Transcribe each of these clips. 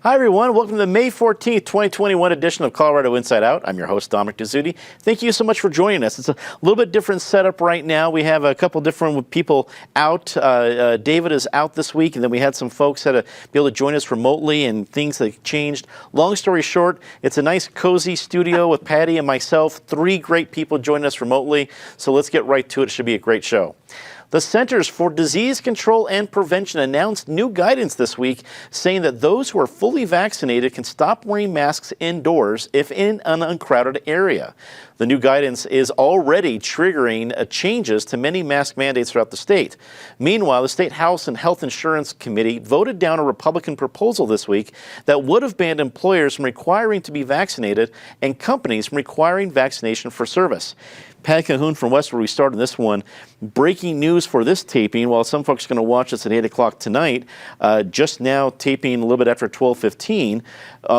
Hi, everyone. Welcome to the May 14th, 2021 edition of Colorado Inside Out. I'm your host, Dominic Dezzutti. Thank you so much for joining us. It's a little bit different setup right now. We have a couple different people out. David is out this week, and then we had some folks that be able to join us remotely, and things that changed. Long story short, it's a nice, cozy studio with Patty and myself. 3 great people joining us remotely, so let's get right to it. It should be a great show. The Centers for Disease Control and Prevention announced new guidance this week saying that those who are fully vaccinated can stop wearing masks indoors if in an uncrowded area. The new guidance is already triggering changes to many mask mandates throughout the state. Meanwhile, the State House and Health Insurance Committee voted down a Republican proposal this week that would have banned employers from requiring to be vaccinated and companies from requiring vaccination for service. Pat Cahoon from Westward, we started this one. Breaking news for this taping, while some folks are going to watch us at 8 o'clock tonight, just now taping a little bit after 12:15.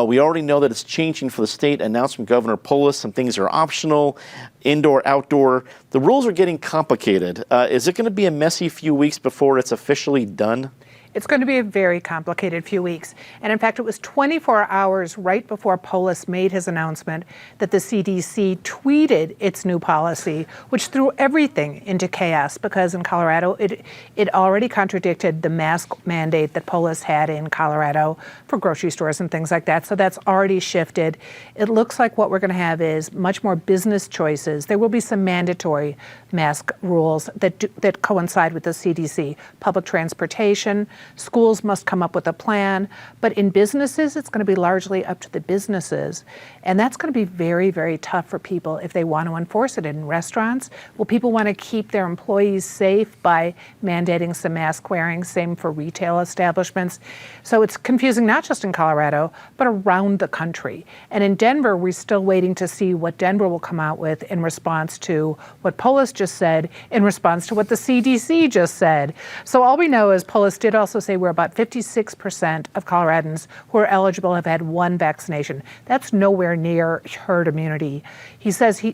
We already know that it's changing for the state. Announced from Governor Polis, some things are optional, indoor, outdoor. The rules are getting complicated. Is it going to be a messy few weeks before it's officially done? It's going to be a very complicated few weeks. And in fact, it was 24 hours right before Polis made his announcement that the CDC tweeted its new policy, which threw everything into chaos because in Colorado, it already contradicted the mask mandate that Polis had in Colorado for grocery stores and things like that. So that's already shifted. It looks like what we're going to have is much more business choices. There will be some mandatory mask rules that coincide with the CDC. Public transportation, schools must come up with a plan, but in businesses, it's going to be largely up to the businesses. And that's going to be very, very tough for people if they want to enforce it. In restaurants, will people want to keep their employees safe by mandating some mask wearing? Same for retail establishments. So it's confusing not just in Colorado, but around the country. And in Denver, we're still waiting to see what Denver will come out with in response to what Polis just said, in response to what the CDC just said. So all we know is Polis did also say we're about 56% of Coloradans who are eligible have had 1 vaccination. That's nowhere near herd immunity. He says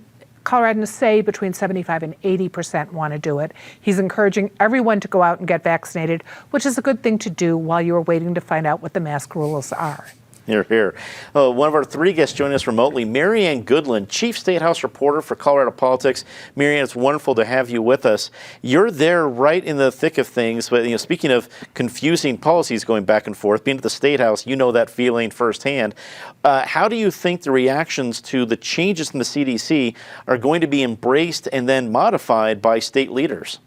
Coloradans say between 75 and 80% want to do it. He's encouraging everyone to go out and get vaccinated, which is a good thing to do while you're waiting to find out what the mask rules are. Here, here. One of our 3 guests joining us remotely, Marianne Goodland, Chief State House reporter for Colorado Politics. Marianne, it's wonderful to have you with us. You're there right in the thick of things, but speaking of confusing policies going back and forth, being at the State House, you know that feeling firsthand. How do you think the reactions to the changes in the CDC are going to be embraced and then modified by state leaders?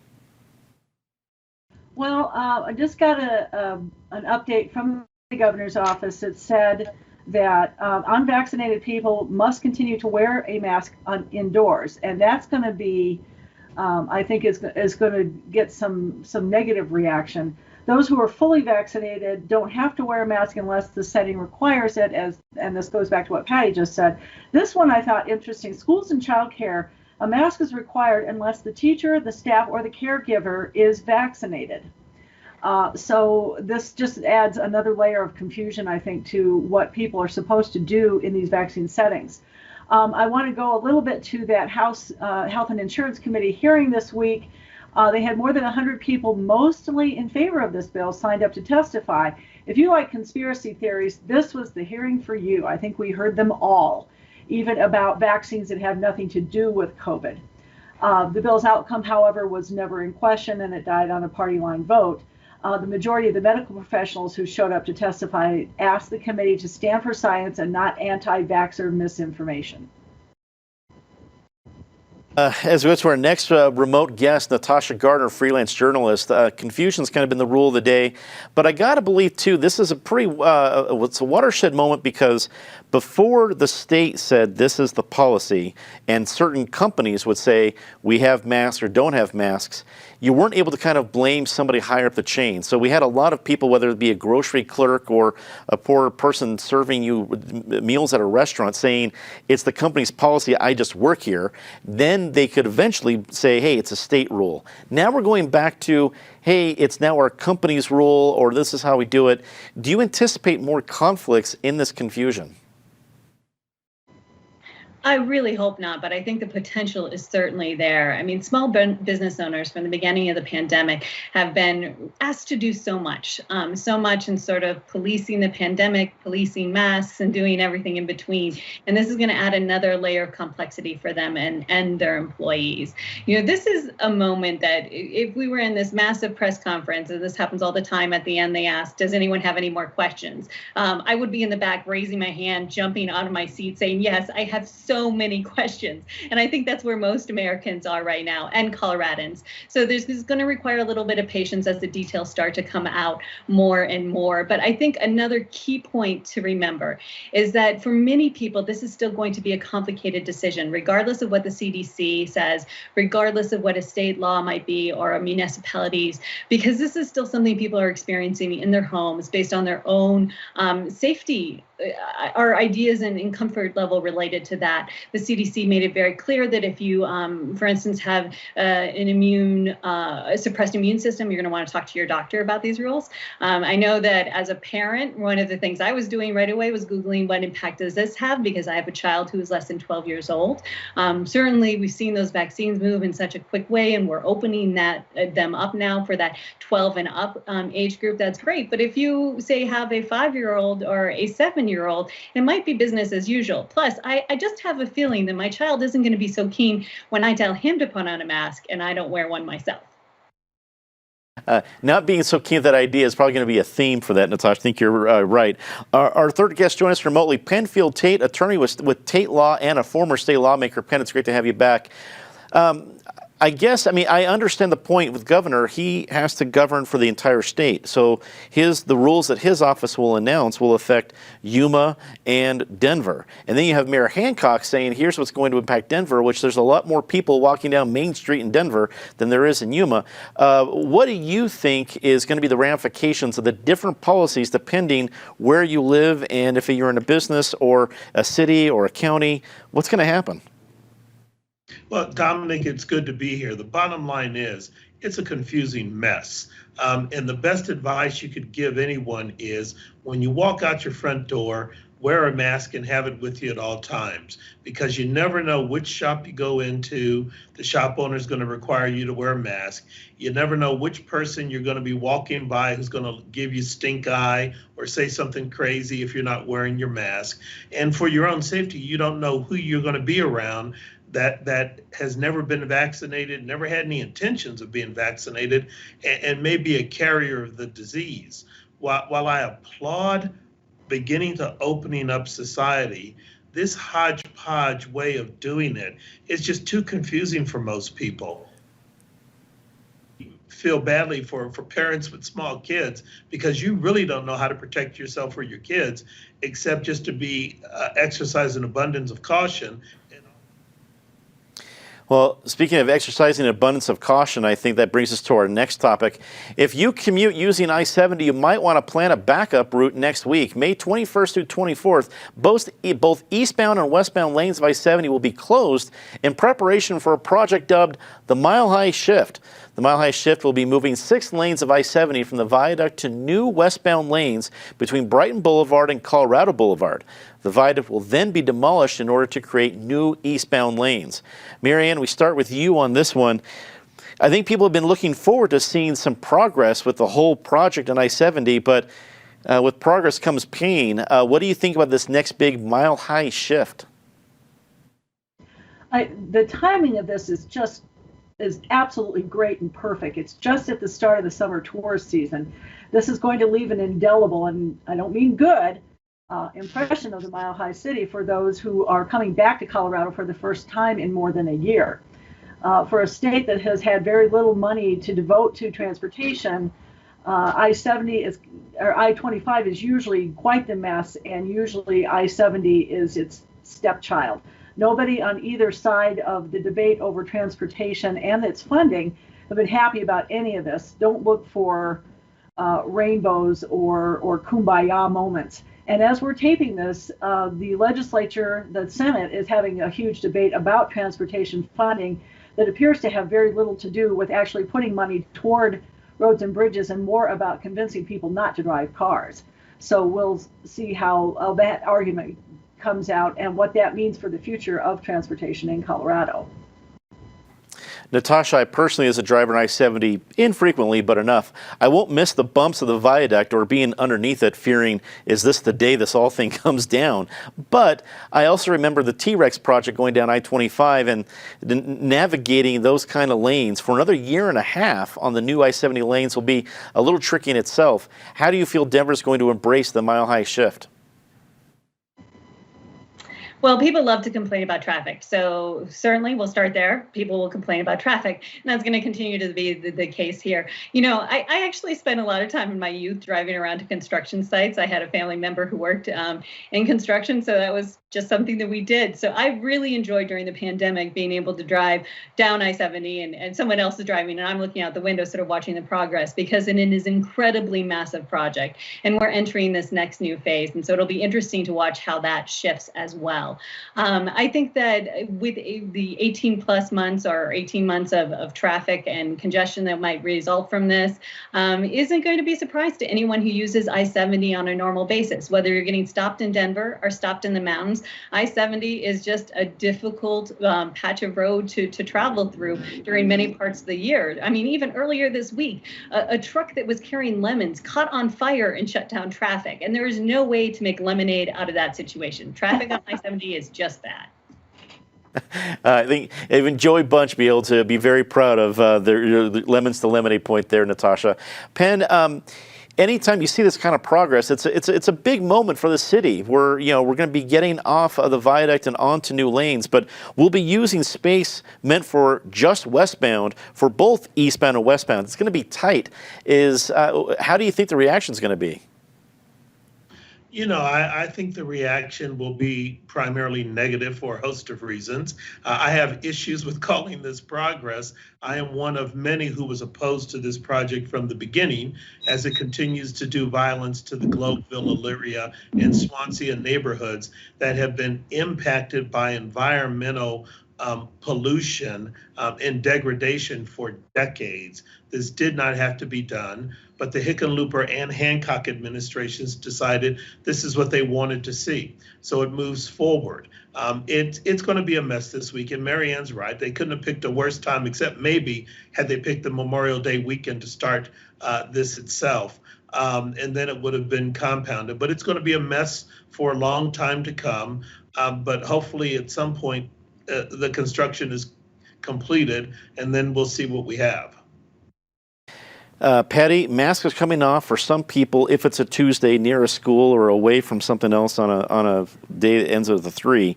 Well, I just got an update from the governor's office that said that unvaccinated people must continue to wear a mask indoors, and that's going to be, I think, is going to get some negative reaction. Those who are fully vaccinated don't have to wear a mask unless the setting requires it, and this goes back to what Patty just said. This one I thought interesting. Schools and childcare, a mask is required unless the teacher, the staff, or the caregiver is vaccinated. So this just adds another layer of confusion, I think, to what people are supposed to do in these vaccine settings. I want to go a little bit to that House Health and Insurance Committee hearing this week. They had more than 100 people, mostly in favor of this bill, signed up to testify. If you like conspiracy theories, this was the hearing for you. I think we heard them all, even about vaccines that have nothing to do with COVID. The bill's outcome, however, was never in question, and it died on a party line vote. The majority of the medical professionals who showed up to testify asked the committee to stand for science and not anti-vaxxer misinformation. As we go to our next remote guest, Natasha Gardner, freelance journalist, confusion's kind of been the rule of the day. But I got to believe, too, this is a pretty, it's a watershed moment because before the state said this is the policy and certain companies would say we have masks or don't have masks, you weren't able to kind of blame somebody higher up the chain. So we had a lot of people, whether it be a grocery clerk or a poor person serving you meals at a restaurant, saying it's the company's policy, I just work here. Then they could eventually say, hey, it's a state rule. Now we're going back to, hey, it's now our company's rule, or this is how we do it. Do you anticipate more conflicts in this confusion? I really hope not, but I think the potential is certainly there. I mean, small business owners from the beginning of the pandemic have been asked to do so much in sort of policing the pandemic, policing masks, and doing everything in between. And this is going to add another layer of complexity for them and their employees. This is a moment that if we were in this massive press conference, and this happens all the time, at the end they ask, does anyone have any more questions? I would be in the back raising my hand, jumping out of my seat saying, yes, I have so many questions. And I think that's where most Americans are right now, and Coloradans. So this is going to require a little bit of patience as the details start to come out more and more. But I think another key point to remember is that for many people, this is still going to be a complicated decision, regardless of what the CDC says, regardless of what a state law might be or a municipalities, because this is still something people are experiencing in their homes based on their own safety our ideas and comfort level related to that. The CDC made it very clear that if you, for instance, have a suppressed immune system, you're going to want to talk to your doctor about these rules. I know that as a parent, one of the things I was doing right away was Googling what impact does this have, because I have a child who is less than 12 years old. Certainly, we've seen those vaccines move in such a quick way, and we're opening them up now for that 12 and up age group. That's great. But if you, say, have a 5-year-old or a 7-year-old, it might be business as usual. Plus, I just have a feeling that my child isn't going to be so keen when I tell him to put on a mask and I don't wear one myself. Not being so keen on that idea is probably going to be a theme for that, Natasha. I think you're right. Our third guest joins us remotely, Penfield Tate, attorney with Tate Law and a former state lawmaker. Penn, it's great to have you back. I understand the point with governor. He has to govern for the entire state. So the rules that his office will announce will affect Yuma and Denver. And then you have Mayor Hancock saying, here's what's going to impact Denver, which there's a lot more people walking down Main Street in Denver than there is in Yuma. What do you think is going to be the ramifications of the different policies depending where you live and if you're in a business or a city or a county? What's going to happen? Well, Dominic, it's good to be here. The bottom line is it's a confusing mess. And the best advice you could give anyone is when you walk out your front door, wear a mask and have it with you at all times, because you never know which shop you go into. The shop owner is going to require you to wear a mask. You never know which person you're going to be walking by who's going to give you stink eye or say something crazy if you're not wearing your mask. And for your own safety, you don't know who you're going to be around that has never been vaccinated, never had any intentions of being vaccinated, and may be a carrier of the disease. While I applaud beginning to opening up society, this hodgepodge way of doing it is just too confusing for most people. Feel badly for parents with small kids, because you really don't know how to protect yourself or your kids, except just to be exercise an abundance of caution. Well, speaking of exercising an abundance of caution, I think that brings us to our next topic. If you commute using I-70, you might want to plan a backup route next week. May 21st through 24th, both eastbound and westbound lanes of I-70 will be closed in preparation for a project dubbed the Mile High Shift. The Mile High Shift will be moving 6 lanes of I-70 from the viaduct to new westbound lanes between Brighton Boulevard and Colorado Boulevard. The viaduct will then be demolished in order to create new eastbound lanes. Marianne, we start with you on this one. I think people have been looking forward to seeing some progress with the whole project on I-70, but with progress comes pain. What do you think about this next big Mile High Shift? The timing of this is absolutely great and perfect. It's just at the start of the summer tourist season. This is going to leave an indelible, and I don't mean good, impression of the Mile High City for those who are coming back to Colorado for the first time in more than a year. For a state that has had very little money to devote to transportation, I-25 is usually quite the mess, and usually I-70 is its stepchild. Nobody on either side of the debate over transportation and its funding have been happy about any of this. Don't look for rainbows or kumbaya moments. And as we're taping this, the legislature, the Senate, is having a huge debate about transportation funding that appears to have very little to do with actually putting money toward roads and bridges and more about convincing people not to drive cars. So we'll see how that argument comes out and what that means for the future of transportation in Colorado. Natasha, I personally, as a driver on I-70, infrequently but enough, I won't miss the bumps of the viaduct or being underneath it fearing, is this the day this all thing comes down? But I also remember the T-Rex project going down I-25 and navigating those kind of lanes for another year and a half on the new I-70 lanes will be a little tricky in itself. How do you feel Denver's going to embrace the mile-high shift? Well, people love to complain about traffic. So certainly we'll start there. People will complain about traffic. And that's going to continue to be the case here. You know, I actually spent a lot of time in my youth driving around to construction sites. I had a family member who worked in construction. So that was just something that we did. So I really enjoyed during the pandemic being able to drive down I-70 and someone else is driving and I'm looking out the window sort of watching the progress because it is an incredibly massive project. And we're entering this next new phase. And so it'll be interesting to watch how that shifts as well. I think that with the 18 plus months or 18 months of traffic and congestion that might result from this isn't going to be a surprise to anyone who uses I-70 on a normal basis, whether you're getting stopped in Denver or stopped in the mountains. I-70 is just a difficult patch of road to travel through during many parts of the year. I mean, even earlier this week, a truck that was carrying lemons caught on fire and shut down traffic. And there is no way to make lemonade out of that situation. Traffic on I-70 is just that. I think even Joey Bunch be able to be very proud of their lemons to lemonade point there, Natasha. Penn, anytime you see this kind of progress, it's a big moment for the city. We're going to be getting off of the viaduct and onto new lanes, but we'll be using space meant for just westbound for both eastbound and westbound. It's going to be tight. How do you think the reaction is going to be? You know, I think the reaction will be primarily negative for a host of reasons. I have issues with calling this progress. I am one of many who was opposed to this project from the beginning, as it continues to do violence to the Globeville, Elyria, and Swansea neighborhoods that have been impacted by environmental pollution and degradation for decades. This did not have to be done, but the Hickenlooper and Hancock administrations decided this is what they wanted to see. So it moves forward. It's going to be a mess this week, and Marianne's right. They couldn't have picked a worse time, except maybe had they picked the Memorial Day weekend to start this itself. And then it would have been compounded. But it's going to be a mess for a long time to come. But hopefully at some point, the construction is completed, and then we'll see what we have. Patty, masks are coming off for some people if it's a Tuesday near a school or away from something else on a day that ends with a 3.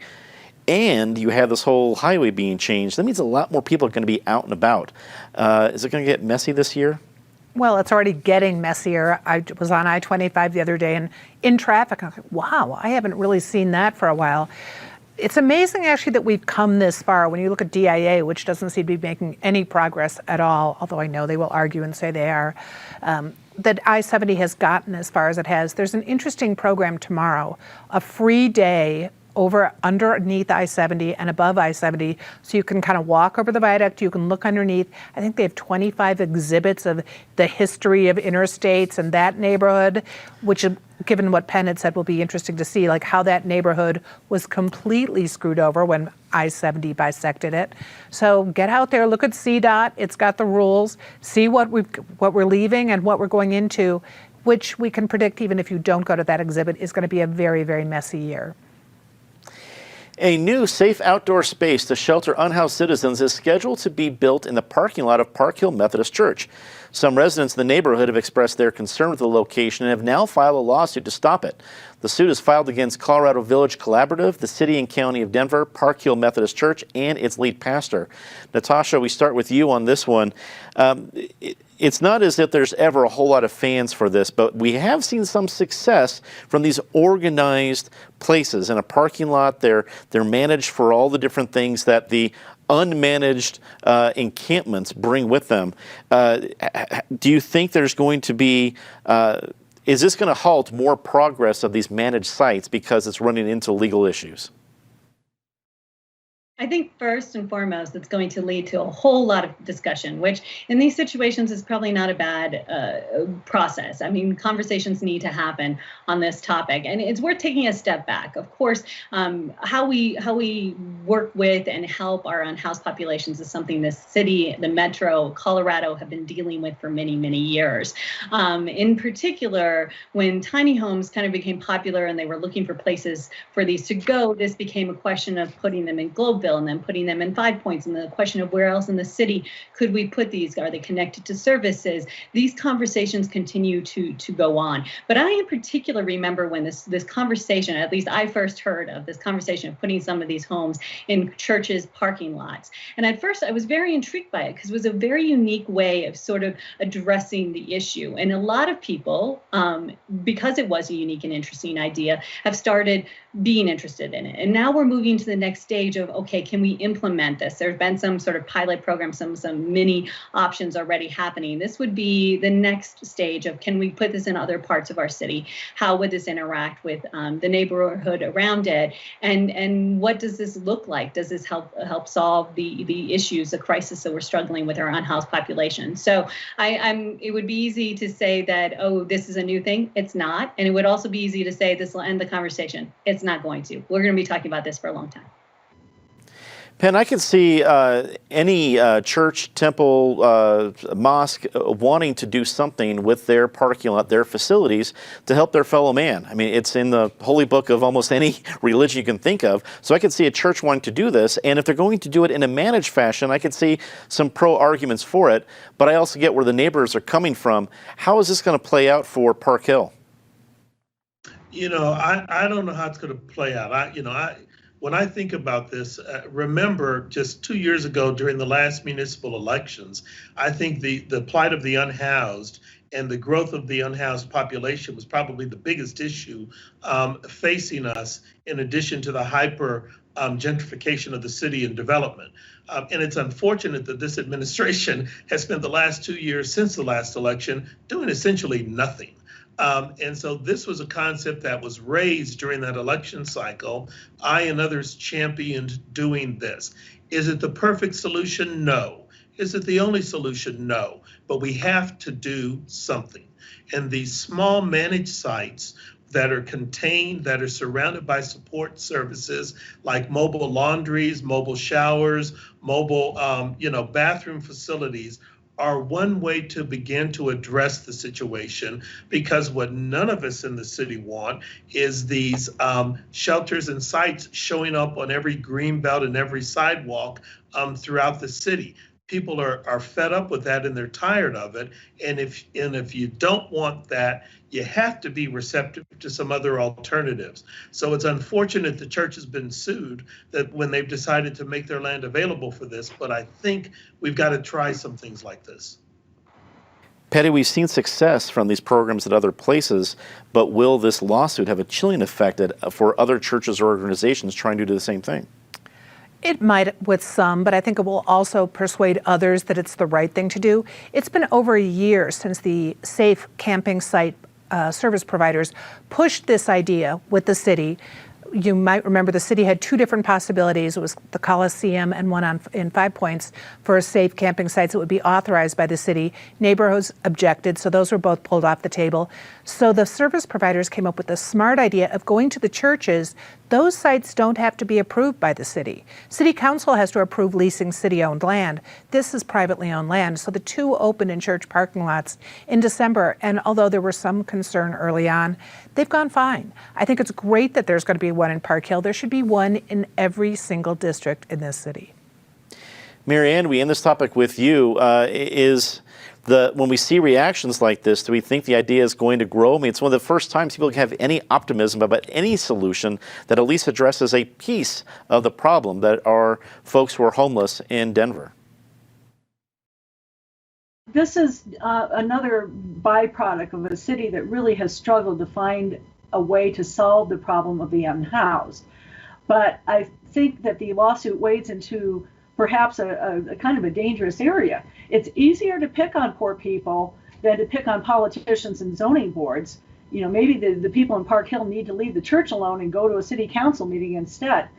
And you have this whole highway being changed. That means a lot more people are going to be out and about. Is it going to get messy this year? Well, it's already getting messier. I was on I-25 the other day and in traffic, I'm like, wow, I haven't really seen that for a while. It's amazing, actually, that we've come this far. When you look at DIA, which doesn't seem to be making any progress at all, although I know they will argue and say they are, that I-70 has gotten as far as it has. There's an interesting program tomorrow, a free day underneath I-70 and above I-70, so you can kind of walk over the viaduct, you can look underneath. I think they have 25 exhibits of the history of interstates and that neighborhood, which, given what Penn had said, will be interesting to see, like how that neighborhood was completely screwed over when I-70 bisected it. So get out there, look at CDOT. It's got the rules. See what we're leaving and what we're going into, which we can predict, even if you don't go to that exhibit, is going to be a very, very messy year. A new safe outdoor space to shelter unhoused citizens is scheduled to be built in the parking lot of Park Hill Methodist Church. Some residents in the neighborhood have expressed their concern with the location and have now filed a lawsuit to stop it. The suit is filed against Colorado Village Collaborative, the City and County of Denver, Park Hill Methodist Church, and its lead pastor. Natasha, we start with you on this one. It's not as if there's ever a whole lot of fans for this, but we have seen some success from these organized places. In a parking lot, they're managed for all the different things that the unmanaged encampments bring with them. Do you think there's going to be, is this going to halt more progress of these managed sites because it's running into legal issues? I think first and foremost, it's going to lead to a whole lot of discussion, which in these situations is probably not a bad process. I mean, conversations need to happen on this topic, and it's worth taking a step back. Of course, how we work with and help our unhoused populations is something the city, the metro, Colorado have been dealing with for many, many years. In particular, when tiny homes kind of became popular and they were looking for places for these to go, this became a question of putting them in Globeville and then putting them in 5 Points, and the question of where else in the city could we put these? Are they connected to services? These conversations continue to go on. But I in particular remember when this conversation, at least I first heard of this conversation of putting some of these homes in churches' parking lots. And at first I was very intrigued by it because it was a very unique way of sort of addressing the issue. And a lot of people, because it was a unique and interesting idea, have started being interested in it. And now we're moving to the next stage of, okay, can we implement this? There's been some sort of pilot program, some mini options already happening. This would be the next stage of, can we put this in other parts of our city? How would this interact with the neighborhood around it? And what does this look like? Does this help solve the issues, the crisis that we're struggling with our unhoused population? So it would be easy to say that, oh, this is a new thing. It's not. And it would also be easy to say this will end the conversation. It's not going to. We're going to be talking about this for a long time. Penn, I can see any church, temple, mosque wanting to do something with their parking lot, their facilities, to help their fellow man. I mean, it's in the holy book of almost any religion you can think of. So I could see a church wanting to do this. And if they're going to do it in a managed fashion, I could see some pro arguments for it. But I also get where the neighbors are coming from. How is this going to play out for Park Hill? You know, I don't know how it's going to play out. When I think about this, remember just 2 years ago during the last municipal elections, I think the plight of the unhoused and the growth of the unhoused population was probably the biggest issue facing us, in addition to the hyper gentrification of the city and development. And it's unfortunate that this administration has spent the last 2 years since the last election doing essentially nothing. And so this was a concept that was raised during that election cycle. I and others championed doing this. Is it the perfect solution? No. Is it the only solution? No. But we have to do something. And these small managed sites that are contained, that are surrounded by support services like mobile laundries, mobile showers, mobile bathroom facilities are one way to begin to address the situation, because what none of us in the city want is these shelters and sites showing up on every green belt and every sidewalk throughout the city. People are fed up with that and they're tired of it. And if you don't want that, you have to be receptive to some other alternatives. So it's unfortunate the church has been sued that when they've decided to make their land available for this, but I think we've got to try some things like this. Patty, we've seen success from these programs at other places, but will this lawsuit have a chilling effect for other churches or organizations trying to do the same thing? It might with some, but I think it will also persuade others that it's the right thing to do. It's been over a year since the safe camping site service providers pushed this idea with the city. You might remember the city had two different possibilities. It was the Coliseum and one in 5 Points for safe camping sites that would be authorized by the city. Neighborhoods objected, so those were both pulled off the table. So the service providers came up with the smart idea of going to the churches. Those sites don't have to be approved by the city. City council has to approve leasing city-owned land. This is privately owned land. So the two opened in church parking lots in December, and although there was some concern early on, they've gone fine. I think it's great that there's going to be one in Park Hill. There should be one in every single district in this city. Mary Ann, we end this topic with you. When we see reactions like this, do we think the idea is going to grow? I mean, it's one of the first times people have any optimism about any solution that at least addresses a piece of the problem that are folks who are homeless in Denver. This is another byproduct of a city that really has struggled to find a way to solve the problem of the unhoused. But I think that the lawsuit wades into perhaps a kind of a dangerous area. It's easier to pick on poor people than to pick on politicians and zoning boards. Maybe the people in Park Hill need to leave the church alone and go to a city council meeting instead.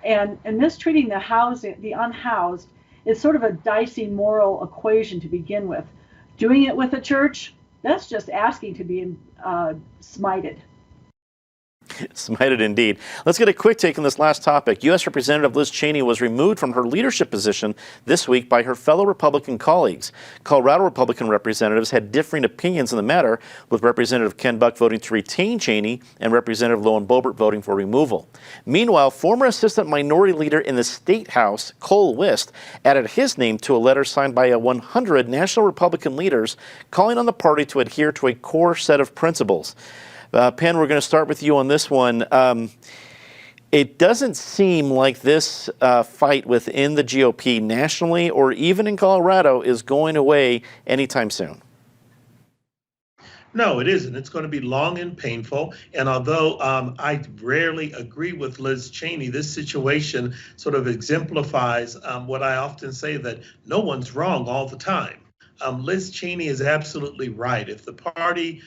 and mistreating the unhoused is sort of a dicey moral equation to begin with. Doing it with a church, that's just asking to be smited. Smited indeed. Let's get a quick take on this last topic. U.S. Representative Liz Cheney was removed from her leadership position this week by her fellow Republican colleagues. Colorado Republican representatives had differing opinions on the matter, with Representative Ken Buck voting to retain Cheney and Representative Lauren Boebert voting for removal. Meanwhile, former Assistant Minority Leader in the State House, Cole Wist, added his name to a letter signed by 100 national Republican leaders calling on the party to adhere to a core set of principles. Penn, we're going to start with you on this one. It doesn't seem like this fight within the GOP nationally or even in Colorado is going away anytime soon. No, it isn't. It's going to be long and painful. And although I rarely agree with Liz Cheney, this situation sort of exemplifies what I often say, that no one's wrong all the time. Liz Cheney is absolutely right. If the party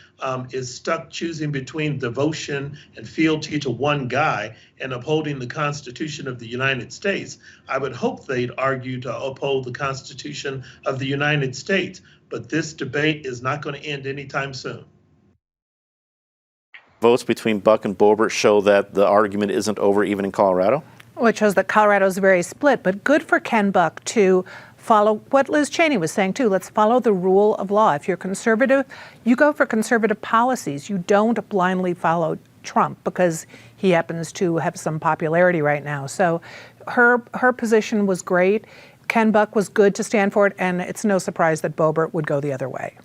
is stuck choosing between devotion and fealty to one guy and upholding the Constitution of the United States, I would hope they'd argue to uphold the Constitution of the United States. But this debate is not going to end anytime soon. Votes between Buck and Boebert show that the argument isn't over even in Colorado? Well, it shows that Colorado is very split, but good for Ken Buck to follow what Liz Cheney was saying too. Let's follow the rule of law. If you're conservative, you go for conservative policies. You don't blindly follow Trump because he happens to have some popularity right now. So her position was great. Ken Buck was good to stand for it, and it's no surprise that Boebert would go the other way.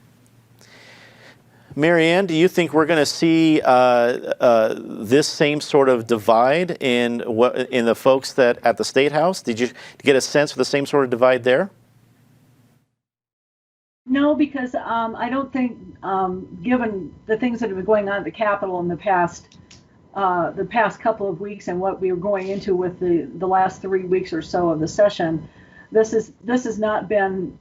Marianne, do you think we're going to see this same sort of divide in the folks that at the State House? Did you get a sense of the same sort of divide there? No, because I don't think, given the things that have been going on at the Capitol in the past couple of weeks and what we were going into with the last 3 weeks or so of the session, this has not been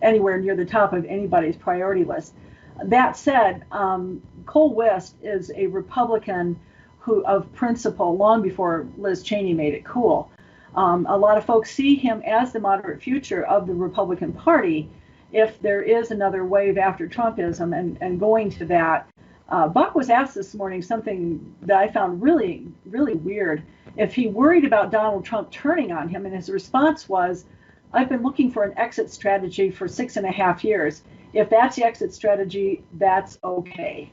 anywhere near the top of anybody's priority list. That said, Cole Wist is a Republican of principle long before Liz Cheney made it cool. A lot of folks see him as the moderate future of the Republican Party if there is another wave after Trumpism, and going to that. Buck was asked this morning something that I found really, really weird. If he worried about Donald Trump turning on him, and his response was, "I've been looking for an exit strategy for 6.5 years. If that's the exit strategy, that's okay."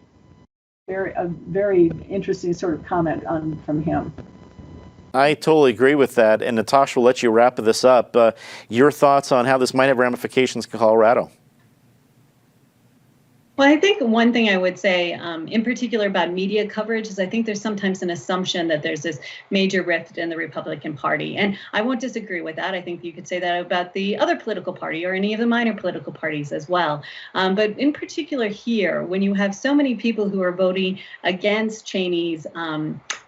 A very interesting sort of comment from him. I totally agree with that. And Natasha, we'll let you wrap this up. Your thoughts on how this might have ramifications in Colorado? Well, I think one thing I would say in particular about media coverage is I think there's sometimes an assumption that there's this major rift in the Republican Party. And I won't disagree with that. I think you could say that about the other political party or any of the minor political parties as well. But in particular here, when you have so many people who are voting against Cheney's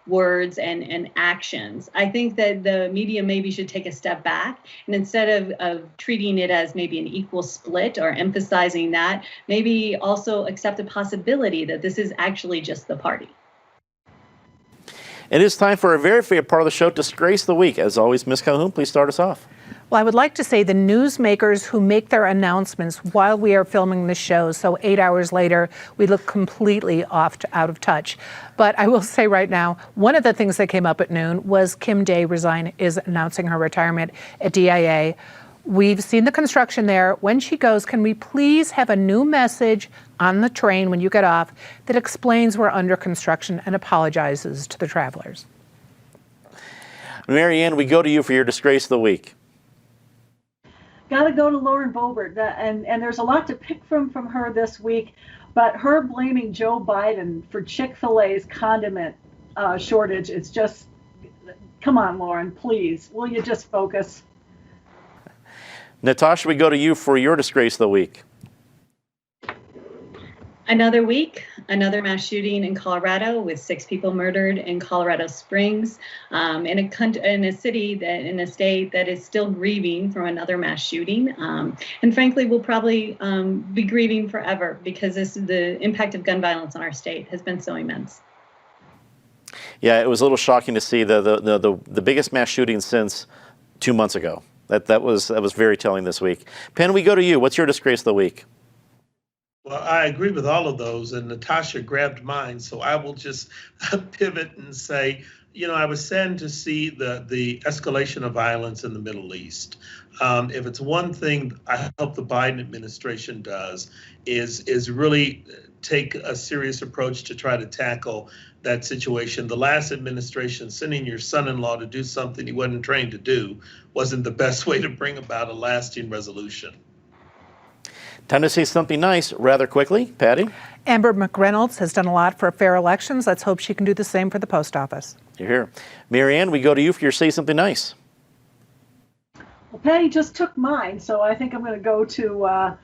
words and actions, I think that the media maybe should take a step back, and instead of treating it as maybe an equal split or emphasizing that, maybe also accept the possibility that this is actually just the party. It is time for a very favorite part of the show, Disgrace the Week. As always, Ms. Calhoun, please start us off. Well, I would like to say the newsmakers who make their announcements while we are filming the show, so 8 hours later, we look completely out of touch. But I will say right now, one of the things that came up at noon was Kim Day is announcing her retirement at DIA. We've seen the construction there. When she goes, can we please have a new message on the train when you get off that explains we're under construction and apologizes to the travelers? Marianne, we go to you for your Disgrace of the Week. Got to go to Lauren Boebert, and there's a lot to pick from her this week, but her blaming Joe Biden for Chick-fil-A's condiment shortage, it's just, come on, Lauren, please, will you just focus? Natasha, we go to you for your Disgrace of the Week. Another week, another mass shooting in Colorado with 6 people murdered in Colorado Springs, in a state that is still grieving from another mass shooting, and frankly will probably be grieving forever because the impact of gun violence on our state has been so immense. Yeah, it was a little shocking to see the biggest mass shooting since 2 months ago. That was very telling this week. Penn, we go to you. What's your disgrace of the week? Well, I agree with all of those, and Natasha grabbed mine, so I will just pivot and say, I was saddened to see the escalation of violence in the Middle East. If it's one thing I hope the Biden administration does is really take a serious approach to try to tackle that situation. The last administration, sending your son-in-law to do something he wasn't trained to do, wasn't the best way to bring about a lasting resolution. Time to say something nice rather quickly. Patty? Amber McReynolds has done a lot for fair elections. Let's hope she can do the same for the post office. You're here. Marianne, we go to you for your say something nice. Well, Patty just took mine, so I think I'm going to go to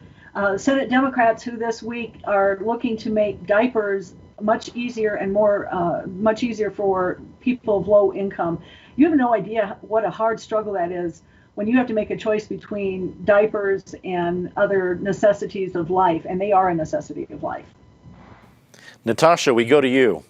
Senate Democrats who this week are looking to make diapers much easier and much easier for people of low income. You have no idea what a hard struggle that is when you have to make a choice between diapers and other necessities of life, and they are a necessity of life. Natasha, we go to you.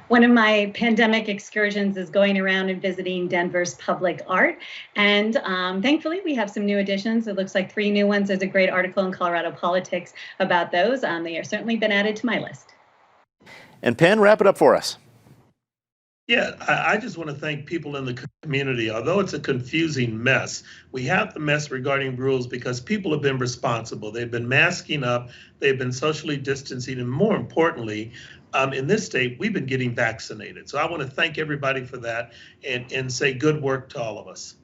One of my pandemic excursions is going around and visiting Denver's public art. And thankfully, we have some new additions. It looks like 3 new ones. There's a great article in Colorado Politics about those. They have certainly been added to my list. And Penn, wrap it up for us. Yeah, I just want to thank people in the community. Although it's a confusing mess, we have the mess regarding rules because people have been responsible. They've been masking up, they've been socially distancing, and more importantly, in this state, we've been getting vaccinated. So I want to thank everybody for that and say good work to all of us.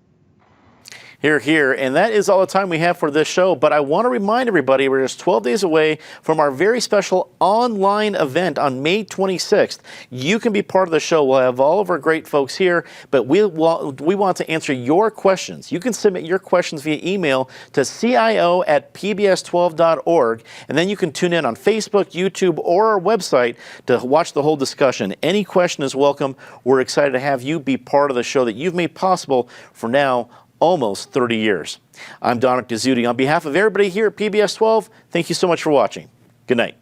Here, here. And that is all the time we have for this show. But I want to remind everybody we're just 12 days away from our very special online event on May 26th. You can be part of the show. We'll have all of our great folks here, but we want to answer your questions. You can submit your questions via email to cio@pbs12.org, and then you can tune in on Facebook, YouTube, or our website to watch the whole discussion. Any question is welcome. We're excited to have you be part of the show that you've made possible for now almost 30 years. I'm Dominic Dezzutti. On behalf of everybody here at PBS 12, thank you so much for watching. Good night.